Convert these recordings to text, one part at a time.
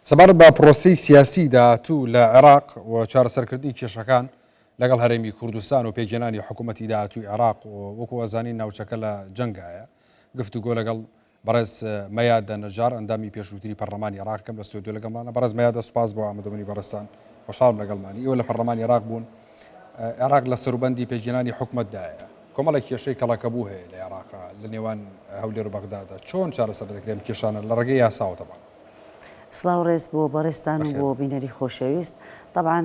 سەبارەت بە پرۆسەی سیاسی داهاتوو لە عێراق و چارەسەرکردنی کێشەکان لەگەڵ هەرێمی کوردستان و پێگەێنانی حکوومەتی داهاتووی عێراق و وەکو ئەزانی ناوچەکە لە جەنگایە گفتوگۆ لەگەڵ بەڕێز مەیادە نەجار ئەندامی پێشووتری پەرلەمانی عێراقم لە ستۆدیۆ لەگەڵمانە. بەڕێز مەیادە سوپاس بۆ ئامادەبوونی بەڕێستان، خۆشحاڵم لەگەڵمانی. ئێوە لە پەرلەمانی عێراق بوون. عێراق لە سەروبەندی پێگەێنانی حکوومەتدایە، کۆمەڵێک کێشەی کەڵەکەبوو هەیە لە عێراق لە نێوان هەولێر و بەغدادا. چۆن چارەسەر دەکرێت کێشانە لە ڕێگەی یاساوە؟ تەبان سڵاو ڕێز بۆ بەڕێستان و بۆ بینەری خۆشەویست. طبعا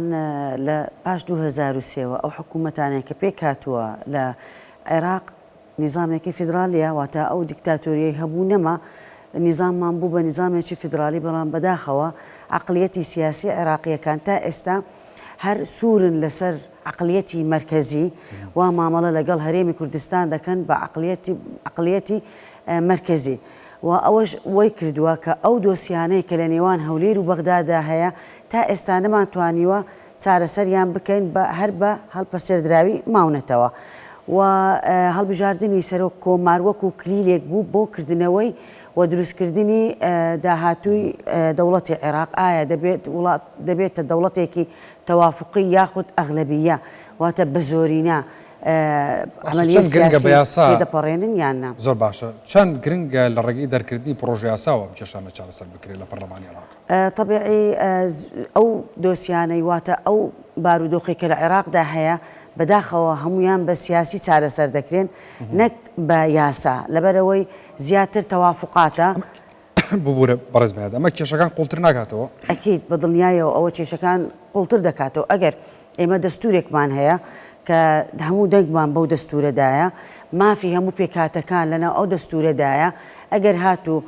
لە پاش 2003ەوە ئەو حکوومەتانەیە کە پێک هاتووە لە عێراق نیزامێکی فیدراالیە، واتە ئەو دیکتاتۆریەی هەبوو نەما نیزاممان بوو بە نیزامێکی فیدراالی، بەڵام بەداخەوە عقلیەتی سیاسی عێراقیەکان تا ئێستا هەر سوورن لەسەر عقلیەتی مرکزی و مامەڵە لەگەڵ هەرێمی کوردستان دەکەن بە عقلیەتی مرکزی. و ئەوەش وەی کردووە کە ئەو دۆسیانەی کە لە نێوان هەولێر و بەغدادا هەیە تا ئێستا نەمانتوانیوە چارەسەریان بکەین هەر بە هەڵپەسێردراوی ماونەتەوە و هەڵبژاردننی سەرۆک کۆمار وەکو کلیلێک بوو بۆ کردنەوەی و دروستکردنی داهاتووی دەوڵەتی عێراق. ئایا دەبێتە دەوڵەتێکی تەوافقی یاخود ئەغلەبیە، واتە بە زۆرینە عملیە سیاسی تێدەپەڕێنن یان نا؟ زۆر باشە. چەند گرنگە لە ڕێگەی دەرکردنی پرۆژه یاساوە کێشانە چارەسەر بکرێت لە پەرلەمانی عێراق؟ طبیعی ئەو دۆسیانەی واتە ئەو بارودۆخی کە لە عێراقدا هەیە بەداخەوە هەمویان بە سیاسی چارەسەر دەکرێن نەک بە یاسا، لەبەرەوەی زیاتر تەوافقاتە. ببوورە بەڕێز مەیادە، ئەمە کێشەکان قوڵتر ناکاتەوە؟ ئەکید بە دڵنیایەوە ئەوە کێشەکان قوڵتر دەکاتەوە. ئەگەر ئێمە دەستورێکمان هەیە کە هەموو دەنگمان بەو دەستورەدایە، مافی هەموو پێکاتەکان لەناو ئەو دەستورەدایە، ئەگەر هاتوو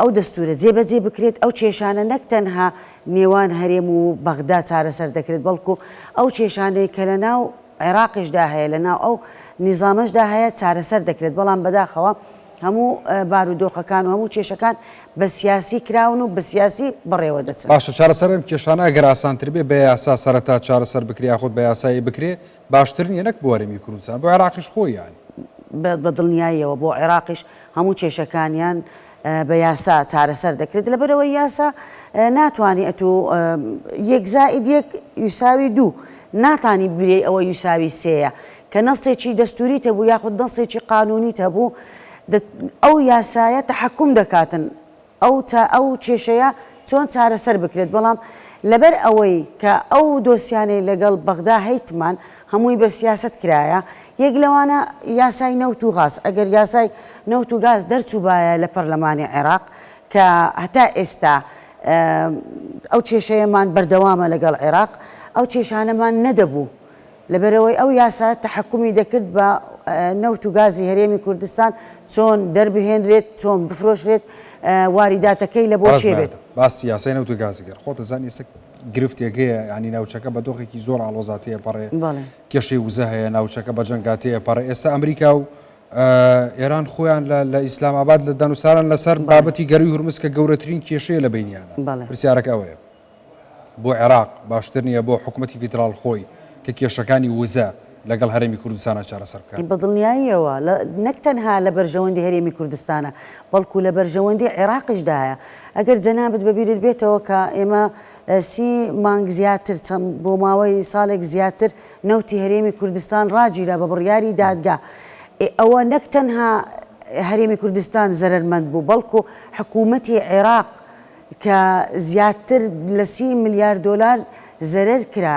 ئەو دەستورە جێبەجێ بکرێت ئەو کێشانە نەک تەنها نێوان هەرێم و بەغدا چارەسەر دەکرێت، بەڵکو ئەو کێشانەی کە لەناو عێراقیشدا هەیە لەناو ئەو نیزامەشدا هەیە چارەسەر دەکرێت. بەڵام بەداخەوە هەموو بارودۆخەکان و هەموو کێشەکان بە سیاسی کراون و بە سیاسی بڕێوە دەچن. باشە، چارەسەرم کێشانە ئەگەر ئاسانتر بێ بە یاسا سەرەتا چارەسەر بکرێ یاخود بە یاسایی بکرێ باشتر نیە نەک بۆ هەرێمی کوردستان، بۆ عێراقیش خۆی یانی بە دڵنیاییەوە بۆ عێراقیش هەموو کێشەکانیان بە یاسا چارەسەر دەکرێت. لەبەرەوەی یاسا ناتوانێت ئەتو 1 زائید 1 یوساوی 2 ناتانی بێ ئەوە یوساوی 3ە کە نەسێکی دەستوریت هەبوو یاخود نەسێکی قانونیت هەبوو، ئەو یاسایە تەحەکوم دەکاتن ئەو کێشەیە چۆن چارەسەر بکرێت. بەڵام لەبەر ئەوەی کە ئەو دۆسیانەی لەگەڵ بەغدا هەیتمان هەمووی بە سیاست کرایە، یەک لەوانە یاسای نەوت و غاز. ئەگەر یاسای نەوت و گاز دەرچووبایە لە پەرلەمانی عێراق کە هەتا ئێستا ئەو کێشەیەمان بەردەوامە لەگەڵ عێراق، ئەو کێشانەمان نەدەبوو، لەبەرەوەی ئەو یاسا تەحەکومی دەکرد بە نەوت و گازی هەرێمی کوردستان چۆن دەربهێنرێت، چۆن بفرۆشرێت، واریداتەکەی لە بۆ چێ بێت. باسی یاسای نەوت و گازیگەر خۆتە زانی ئێستا گرفتێکەیە، ینی ناوچەکە بە دۆخێکی زۆر ئاڵۆزاتەیە پەڕێ، کێشەی وزە هەیە، ناوچەکە بە جەنگاتەیە پەڕێ. ئێستا ئەمریکا و ئێران خۆیان لە ئیسلاماباد لە دانوساران لەسەر بابەتی گەڕی هورمز کە گەورەترین کێشەیە لە بینیانە. پرسیارەکە ئەوەیە بۆ عێراق باشتر نییە بۆ حکوومەتی فیدراڵ خۆی کە کێشەکانی وزە لەگەڵ هەرێمی کوردستانە چارەسەر بکات؟ بە دڵنیاییەوە نەک تەنها لە بەرژەوەندی هەرێمی کوردستانە بەڵکو لە بەرژەوەندی عێراقیشدایە. ئەگەر جەنابەت بەبیرت بێتەوە کە ئێمە 30 مانگ زیاتر بۆ ماوەی ساڵێک زیاتر نەوتی هەرێمی کوردستان ڕاگیرە بە بڕیاری دادگا، ئەوە نەک تەنها هەرێمی کوردستان زەرمەند بوو، بەڵکو حکوومەتی عێراق کە زیاتر لە 30 ملیار دۆلار زەرەر کرا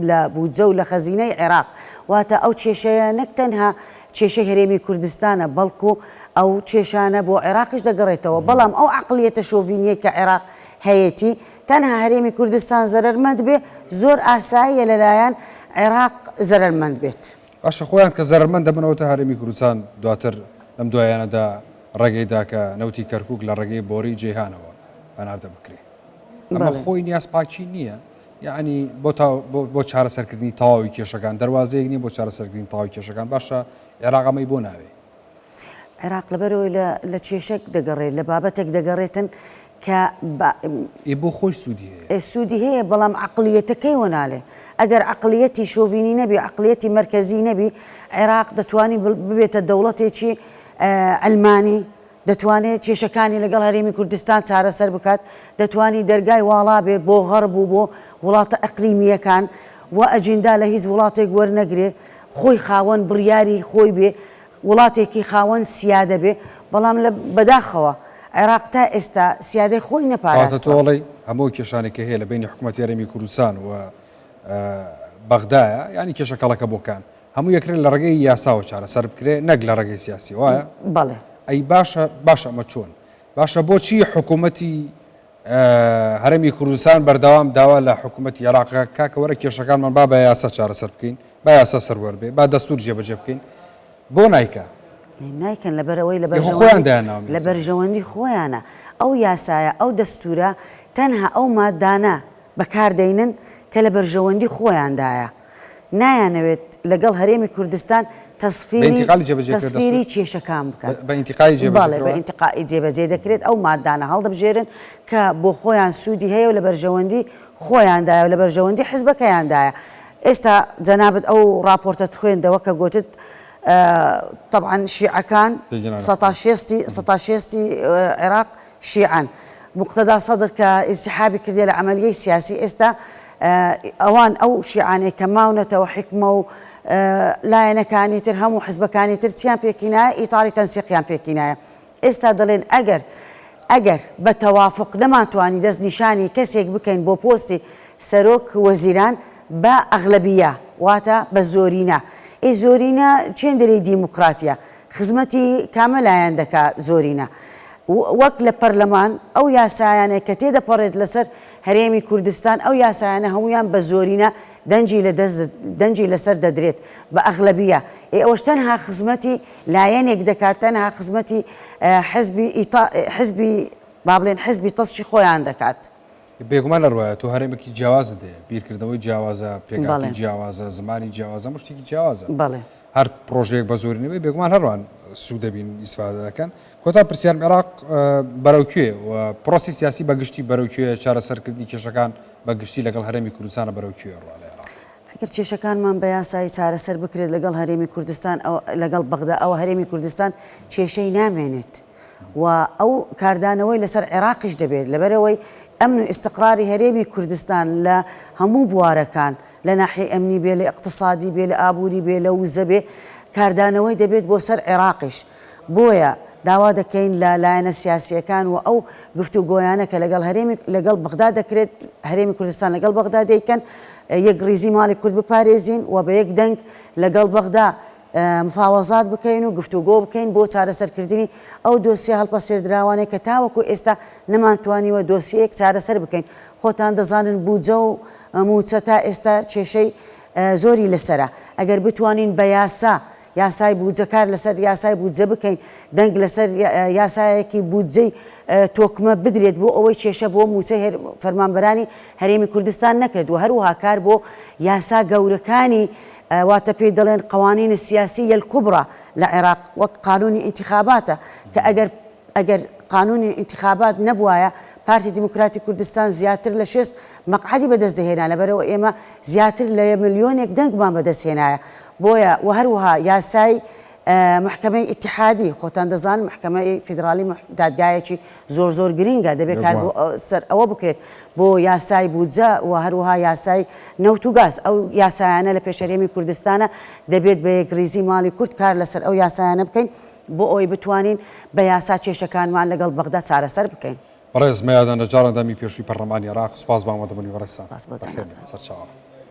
لە بودجە و لە خەزینەی عێراق. واتە ئەو کێشەیە نەک تەنها کێشەی هەرێمی کوردستانە بەڵکو ئەو کێشانە بۆ عێراقیش دەگەڕێتەوە. بەڵام ئەو عقلیەتە شۆڤینیە کە عێراق هەیەی تەنها هەرێمی کوردستان زەرمەند بێ، زۆر ئاساییە لەلایەن عێراق زەرمەند بێت. باشە، خۆیان کە زەرمەند دەبنەوەتە هەرێمی کوردستان دواتر لەم دوایانەدا ڕێگەیدا کە نەوتی کەرکووک لە ڕێگەی بۆری جێهانەوە هەناردە بکرێ. ئەمە خۆی نیاز پاکی نییە، یعنی بۆ چارەسەرکردنی تەواوی کێشەکان دەواازەیەک نیە بۆ چارەسەرکردنی تەواوی کێشەکان. باشە، عێراق ئەمەی بۆ ناوێ؟ عێراق لەبەرەوەی لە کێشەک دەگەڕێت، لە بابەتێک دەگەڕێتن کە بۆ خۆش سوودی هەیە، بەڵام عقلیەتەکەی وەناڵێ. ئەگەر عقلیەتی شۆڤینی نەبی، عقلیەتی مرکزی نەبی، عێراق دەتوانی ببێتە دەوڵەتێکی ئەلمانی دەتوانێت کێشەکانی لەگەڵ هەرێمی کوردستان چارەسەر بکات دەتوانی دەرگای واڵا بێ بۆ غەرب و بۆ وڵاتە ئەقلیمیەکان و ئەجندا لە هیچ وڵاتێک وەرنەگرێ خۆی خاوەن بڕیاری خۆی بێ وڵاتێکی خاوەن سیادە بێ بەڵام لە بەداخەوە عێراق تا ئێستا سیادەی خۆی نەپاراستووە. تۆڵی هەموو کێشانێکە هەیە لە بینی حکوومەتی هەرێمی کوردستان و بەغدایە ینی کێشەکەڵەکە بۆکان هەموو یەکرێت لە ڕێگەی یاساوە چارەسەر بکرێ نەک لە ڕێگەی سیاسی وایە؟ بەڵێ. ئەی باشە ئەمە چۆن باشە بۆچی حکوومەتی هەرێمی کوردستان بەردەوام داوا لە حکوومەتی عێراقەکە کاکە وەرە کێشەکانمان با بە یاسا چارەسەر بکەین با یاسا سەروەر بێ با دەستور جێبەجێ بکەین بۆ نایکە نایکەن لەبەرەوەی لە بەرژەوەندی خۆیانە ئەو یاسایە ئەو دەستورە تەنها ئەو مادانە بەکاردەینن کە لە بەرژەوەندی خۆیاندایە نایانەوێت لەگەڵ هەرێمی کوردستان تەسفیری کێشەکان بکات بە ئینتیقای جێبەجێ دەکرێت ئەو مادانە هەڵدەبژێرن کە بۆ خۆیان سوودی هەیە و لە بەرژەوەندی خۆیاندایە و لە بەرژەوەندی حزبەکەیاندایە. ئێستا جەنابەت ئەو راپۆرتت خوێندەوە کە گوتت طبعا شیعەکان 16 عێراق شیعان مقتدا سەدر کە ئینسحابی کردێ لە عملیەی سیاسی ئێستا ئەوان ئەو شیعانەی کە ماونەتەوە حکمە و لایەنەکانی تر هەموو حزبەکانی تر چیان پێکینایە ئیتاری تەنسیقیان پێکینایە. ئێستا دەڵێن ئەگەر بە تەوافق نەماتوانی دەست نیشانی کەسێک بکەین بۆ پۆستی سەرۆک وەزیران بە ئەغلەبیە واتە بە زۆرینە. ئەی زۆرینە چێن دەری دیموکراتیە خزمەتی کامە لایەن دەکا زۆرینە وەک لە پەرلەمان ئەو یاسایانەیە کە تێدەپەڕێت لەسەر هەرێمی کوردستان ئەو یاسایانە هەمویان بە زۆرینە دەنجی لەسەر دەدرێت بە ئەغلەبیە. ئەوەش تەنها خزمەتی لایەنێک دەکات تەنها خزمەتی حزبی با بڵێن حزبی تەسچی خۆیان دەکات. بێگومان لە ڕوایە تۆ هەرێمێکی جیاوازت هەیە بیرکردنەوەی جیاوازە پێکاتی جیاوازە زمانی جیاوازە شتێکی جیاوازە هەر پرۆژەیەک بە زۆرینەوەی بێگومان هەروان سوود دەبین ئیسفادە دەکەن کۆتا پرسیار عێراق بەرەوکوێ و پرۆسی سیاسی بەگشتی بەرەوکوێ چارەسەرکردنی کێشەکان بەگشتی لەگەڵ هەرێمی کوردستانە بەرەوکوێ ڕوانێ ئەگەر کێشەکانمان بە یاسایی چارەسەر بکرێت لەگەڵ هەرێمی کوردستان لەگەڵ بەغدا ئەوە هەرێمی کوردستان کێشەی نامێنێت و ئەو کاردانەوەی لەسەر عێراقیش دەبێت لەبەرەوەی ئەمن و ئیستقراری هەرێمی کوردستان لە هەموو بوارەکان لە ناحیە ئەمنی بێ لە اقتصادی بێ لە ئابووری بێ لە وزە بێ کاردانەوەی دەبێت بۆ سەر عێراقیش بۆیە داوا دەکەین لە لایەنە سیاسیەکان و ئەو گفتوگۆیانە کە لەگەڵ بەغدا دەکرێت هەرێمی کوردستان لەگەڵ بەغدا دەیکەن یەک ڕیزی ماڵی کورد بپارێزین و بە یەک دەنگ لەگەڵ بەغدا مفاوەزات بکەین و گفتوگۆ بکەین بۆ چارەسەرکردنی ئەو دۆسیە هەڵپەسێردراوانەیە کە تاوەکو ئێستا نەمانتوانیوە دۆسیەیەک چارەسەر بکەین خۆتان دەزانن بودجە و موچە تا ئێستا کێشەی زۆری لەسرە ئەگەر بتوانین بە یاسای بودجەکار لەسەر یاسای بودجە بکەین دەنگ لەسەر یاسایەکی بودجەی تۆکمە بدرێت بۆ ئەوەی کێشە بۆ موچەی فەرمانبەرانی هەرێمی کوردستان نەکرد و هەروەها کار بۆ یاسا گەورەکانی واتە پێی دەڵێن قوانینی سیاسی الکوبرا لە عێراق وەک قانونی انتخاباتە کە ئەگەر قانونی انتخابات نەبوایە پارتی دیموکراتی کوردستان زیاتر لە 6 مەقعدی بەدەست دەهێنا لەبەرەوە ئێمە زیاتر لە 1 ملیۆنێک دەنگمان بەدەستهێنایە بۆیە و هەروەها یاسای محکمەی ئیتیحادی خۆتان دەزان محکمەی فیدرالی دادگایەکی زۆر گرینگە دەبێت کار سەر ئەوە بکرێت بۆ یاسای بودجە و هەروەها یاسای نەوت و گاز ئەو یاسایانە لە پێشەرێمی کوردستانە دەبێت بە یەکریزی ماڵی کورد کار لەسەر ئەو یاسایانە بکەین بۆ ئەوەی بتوانین بە یاسا کێشەکانمان لەگەڵ بەغدا چارەسەر بکەین. بەڕێز مەیادان لە جارەندامی پێشووی پەرلەمانی عێراق سوپاس بە ئامادەبوونی بەڕێستان. سپاس بۆ جەناب. سەرچاوە.